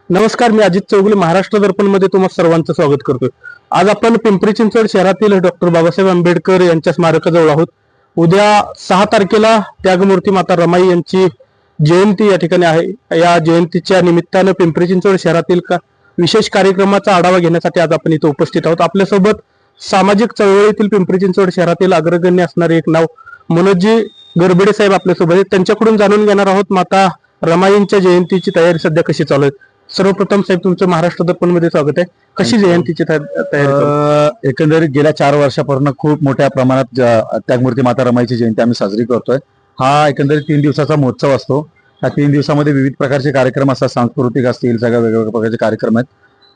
नमस्कार, मी अजित चौगुले महाराष्ट्र दर्पण मध्ये तुम्हा सर्वांचं स्वागत करतोय. आज आपण पिंपरी चिंचवड शहरातील डॉक्टर बाबासाहेब आंबेडकर यांच्या स्मारकाजवळ आहोत. उद्या 6 तारखेला त्यागमूर्ती माता रमाई यांची जयंती या ठिकाणी आहे. या जयंतीच्या निमित्तानं पिंपरी चिंचवड शहरातील विशेष कार्यक्रमाचा आढावा घेण्यासाठी आज आपण इथे उपस्थित आहोत. आपल्यासोबत सामाजिक चळवळीतील पिंपरी चिंचवड शहरातील अग्रगण्य असणारे एक नाव मनोजी गरबडे साहेब आपल्यासोबत आहेत. त्यांच्याकडून जाणून घेणार आहोत माता रमाईंच्या जयंतीची तयारी सध्या कशी चालू आहे. सर्वप्रथम साहेब, तुमचं महाराष्ट्र दर्पण मध्ये स्वागत आहे. कशी जयंतीची तयारी? एकंदरीत गेल्या 4 वर्षापासून खूप मोठ्या प्रमाणात त्यागमूर्ती माता रमाईची जयंती आम्ही साजरी करतोय. हा एकंदरीत 3 दिवसाचा महोत्सव असतो. या 3 दिवसामध्ये विविध प्रकारचे कार्यक्रम असतात, सांस्कृतिक असतील, सगळ्या वेगवेगळ्या प्रकारचे कार्यक्रम आहेत.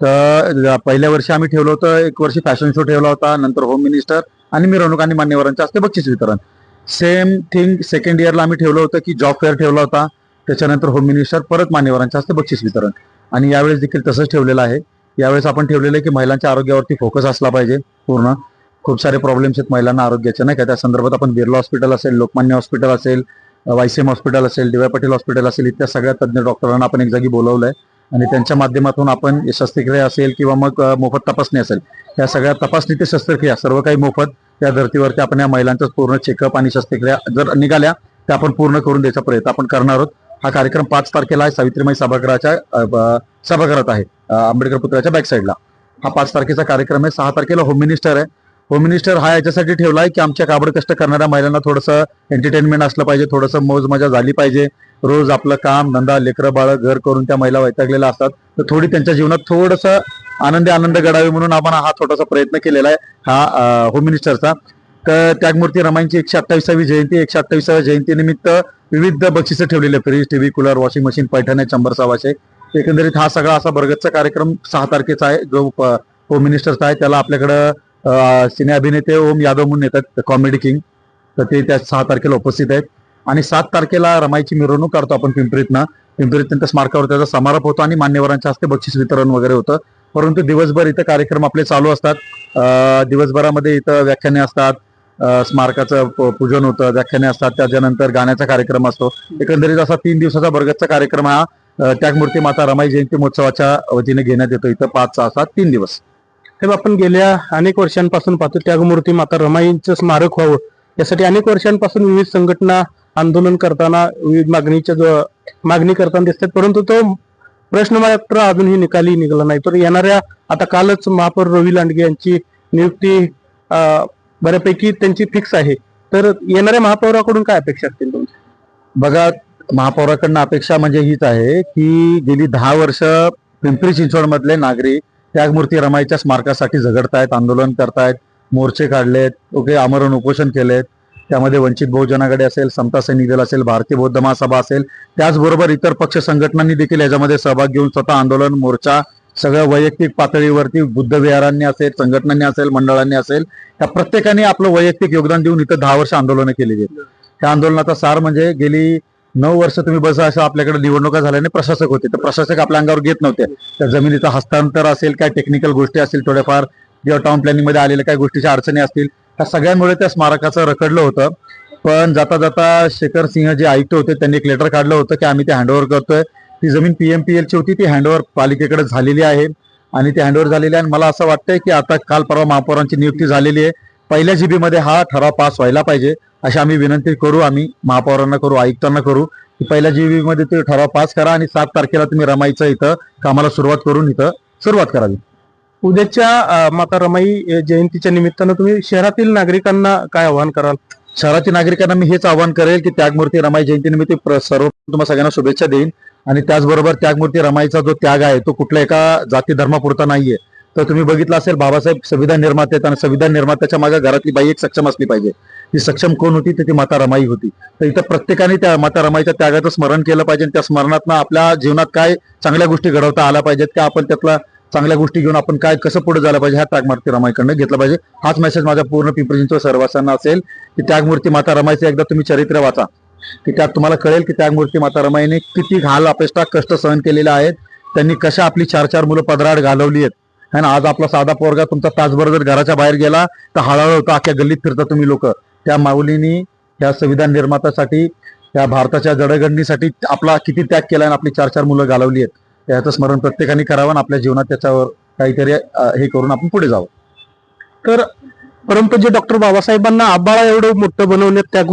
तर पहिल्या वर्षी आम्ही ठेवलं होतं, एक वर्षी फॅशन शो ठेवला होता, नंतर होम मिनिस्टर आणि मिरवणूक आणि मान्यवरांच्या हस्ते बक्षीस वितरण. सेम थिंग सेकंड इयरला आम्ही ठेवलं होतं की जॉब फेअर ठेवला होता, त्याच्यानंतर होम मिनिस्टर, परत मान्यवरांच्या हस्ते बक्षीस वितरण. आणि यावेळेस देखील तसंच ठेवलेलं आहे. यावेळेस आपण ठेवलेलं आहे की महिलांच्या आरोग्यावरती फोकस असला पाहिजे. पूर्ण खूप सारे प्रॉब्लेम्स आहेत महिलांना आरोग्याचे, नाही का. त्या संदर्भात आपण बिर्ला हॉस्पिटल असेल, लोकमान्य हॉस्पिटल असेल, वायसीएम हॉस्पिटल असेल, डी वाय पाटील हॉस्पिटल असेल, इत्या सगळ्या तज्ज्ञ डॉक्टरांना आपण एक जागी बोलवलंय आणि त्यांच्या माध्यमातून आपण शस्त्रक्रिया असेल किंवा मग मोफत तपासणी असेल, या सगळ्या तपासणी ते शस्त्रक्रिया सर्व काही मोफत त्या धर्तीवरती आपण या महिलांचं पूर्ण चेकअप आणि शस्त्रक्रिया जर निघाल्या त्या आपण पूर्ण करून द्यायचा प्रयत्न आपण करणार आहोत. हा कार्यक्रम 5 तारखेला आहे, सावित्रीमाई सभागृहात आहे, आंबेडकर पुतळ्याच्या बॅक साईडला. हा 5 तारखेचा कार्यक्रम आहे. 6 तारखेला होम मिनिस्टर आहे. होम मिनिस्टर हा याच्यासाठी ठेवला आहे की आमच्या काबड कष्ट करणाऱ्या महिलांना थोडंसं एंटरटेनमेंट असलं पाहिजे, थोडंसं मौज मजा झाली पाहिजे. रोज आपलं काम धंदा लेकरं बाळ घर करून त्या महिला वैतागलेल्या असतात, तर थोडी त्यांच्या जीवनात थोडंसं आनंद घडावे म्हणून आपण हा छोटासा प्रयत्न केलेला आहे हा होम मिनिस्टरचा. तर त्यागमूर्ती रमाईंची 128वी जयंती, 128व्या जयंतीनिमित्त विविध बक्षिसं ठेवलेले, fridge, TV, cooler, washing machine, पैठणे, चंबर सवाशे. एकंदरीत हा सगळा असा बरगतचा कार्यक्रम 6 तारखेचा आहे, जो होम मिनिस्टरचा आहे. त्याला आपल्याकडं सिने अभिनेते ओम यादव म्हणून येतात, कॉमेडी किंग, तर ते त्या 6 तारखेला उपस्थित आहेत. आणि 7 तारखेला रमाईची मिरवणूक काढतो आपण पिंपरीतनं. त्यांच्या स्मारकावर त्याचा समारोप होतो आणि मान्यवरांच्या हस्ते बक्षीस वितरण वगैरे होतं. परंतु दिवसभर इथं कार्यक्रम आपले चालू असतात. दिवसभरामध्ये इथं व्याख्याने असतात, स्मारकाचं पूजन होतं, व्याख्याने असतात, त्याच्यानंतर गाण्याचा कार्यक्रम असतो. एकंदरीत असा 3 दिवसाचा बरगतचा कार्यक्रम हा त्यागमूर्ती माता रमाई जयंती महोत्सवाच्या वतीने घेण्यात येतो इथं 5, 6, 7 3 दिवस. साहेब, आपण गेल्या अनेक वर्षांपासून पाहतो त्यागमूर्ती माता रमाईंचं स्मारक व्हावं यासाठी अनेक वर्षांपासून विविध संघटना आंदोलन करताना, विविध मागणी करताना दिसतात, परंतु तो प्रश्न मात्र अजूनही निकाली निघाला नाही. तर येणाऱ्या आता कालच महापौर रवी लांडगे यांची नियुक्ती बऱ्यापैकी त्यांची फिक्स आहे. तर येणाऱ्या महापौराकडून काय अपेक्षा असतील तुमच्या? बघा, महापौराकडनं अपेक्षा म्हणजे हीच आहे की गेली 10 वर्ष पिंपरी चिंचवड मधले नागरिक त्यागमूर्ती रमाईच्या स्मारकासाठी झगडतायत, आंदोलन करतायत, मोर्चे काढलेत, ओके, आमरण उपोषण केलेत. त्यामध्ये वंचित बहुजन आघाडी असेल, समता सैनिक दल असेल, भारतीय बौद्ध महासभा असेल, त्याचबरोबर इतर पक्ष संघटनांनी देखील याच्यामध्ये सहभाग घेऊन स्वतः आंदोलन, मोर्चा, सगळं वैयक्तिक पातळीवरती बुद्ध विहारांनी असेल, संघटनांनी असेल, मंडळांनी असेल, त्या प्रत्येकाने आपलं वैयक्तिक योगदान देऊन इथं 10 वर्ष आंदोलनं केलेली आहेत. त्या आंदोलनाचा सार म्हणजे गेली 9 वर्ष तुम्ही बसा, असं आपल्याकडे निवडणुका झाल्याने प्रशासक होते, तर प्रशासक आपल्या अंगावर घेत नव्हते. त्या जमिनीचं हस्तांतर असेल, काय टेक्निकल गोष्टी असतील थोड्याफार, किंवा टाउन प्लॅनिंग मध्ये आलेल्या काही गोष्टीच्या अडचणी असतील, त्या सगळ्यांमुळे त्या स्मारकाचं रखडलं होतं. पण जाता जाता शेखर सिंह जे आयुक्त होते त्यांनी एक लेटर काढलं होतं की आम्ही ते हँडओव्हर करतोय. ती जमीन PMPL ची होती, ती हँडओव्हर पालिकेकडे झालेली आहे आणि ती हँडओव्हर झालेली आहे. आणि मला असं वाटतंय की आता काल परवा महापौरांची नियुक्ती झालेली आहे, पहिल्या GB मध्ये हा ठराव पास व्हायला पाहिजे अशी आम्ही विनंती करू, आम्ही महापौरांना करू, आयुक्तांना करू की पहिल्या GB मध्ये ते ठराव पास करा आणि 7 तारखेला तुम्ही रमाईचं इथं कामाला सुरुवात करून इथं सुरुवात करावी. उद्याच्या माता रमाई जयंतीच्या निमित्तानं तुम्ही शहरातील नागरिकांना काय आवाहन कराल? शहरातील नागरिकांना मी हेच आवाहन करेल की त्यागमूर्ती रमाई जयंतीनिमित्त सर्वप्रथम तुम्हाला सगळ्यांना शुभेच्छा देईन. आणि त्याचबरोबर त्यागमूर्ती रमाईचा जो त्याग आहे तो कुठल्या एका जाती धर्मापुरता नाहीये. तर तुम्ही बघितलं असेल, बाबासाहेब संविधान निर्माते आहेत आणि संविधान निर्मात्याच्या मागे घरातली बाई एक सक्षम असली पाहिजे. ती सक्षम कोण होती? तर ती माता रमाई होती. तर इथं प्रत्येकाने त्या माता रमाईच्या त्यागाचं स्मरण केलं पाहिजे. त्या स्मरणातनं आपल्या जीवनात काय चांगल्या गोष्टी घडवता आल्या पाहिजेत का, आपण त्यातला चांगल्या गोष्टी घेऊन आपण काय कसं पुढे झालं पाहिजे, ह्या त्यागमूर्ती रमाईकडनं घेतला पाहिजे. हाच मेसेज माझ्या पूर्ण पिंपरी चिंचवड सर्वांना असेल की त्यागमूर्ती माता रमाईचं एकदा तुम्ही चरित्र वाचा, की त्यात तुम्हाला कळेल की त्यागमूर्ती माता रमाईने किती घाल अपेष्टा कष्ट सहन केलेले आहेत. त्यांनी कशा आपली 4-4 मुलं पदराड घालवली आहेत. है ना, आज आपला साधा पोरगा तुमचा तासभर जर घराच्या बाहेर गेला तर हळूहळू होता, अख्ख्या गल्लीत फिरता तुम्ही लोक. त्या माऊलीनी या संविधान निर्मात्यासाठी, त्या भारताच्या जडणघडणीसाठी आपला किती त्याग केला आणि आपली 4-4 मुलं घालवली आहेत. त्याचं स्मरण प्रत्येकाने करावं आणि आपल्या जीवनात त्याच्यावर काहीतरी हे करून आपण पुढे जावं. तर परमपूज्य डॉक्टर बाबासाहेबांना आबाळा एवढं मोठं बनवण्यात त्याग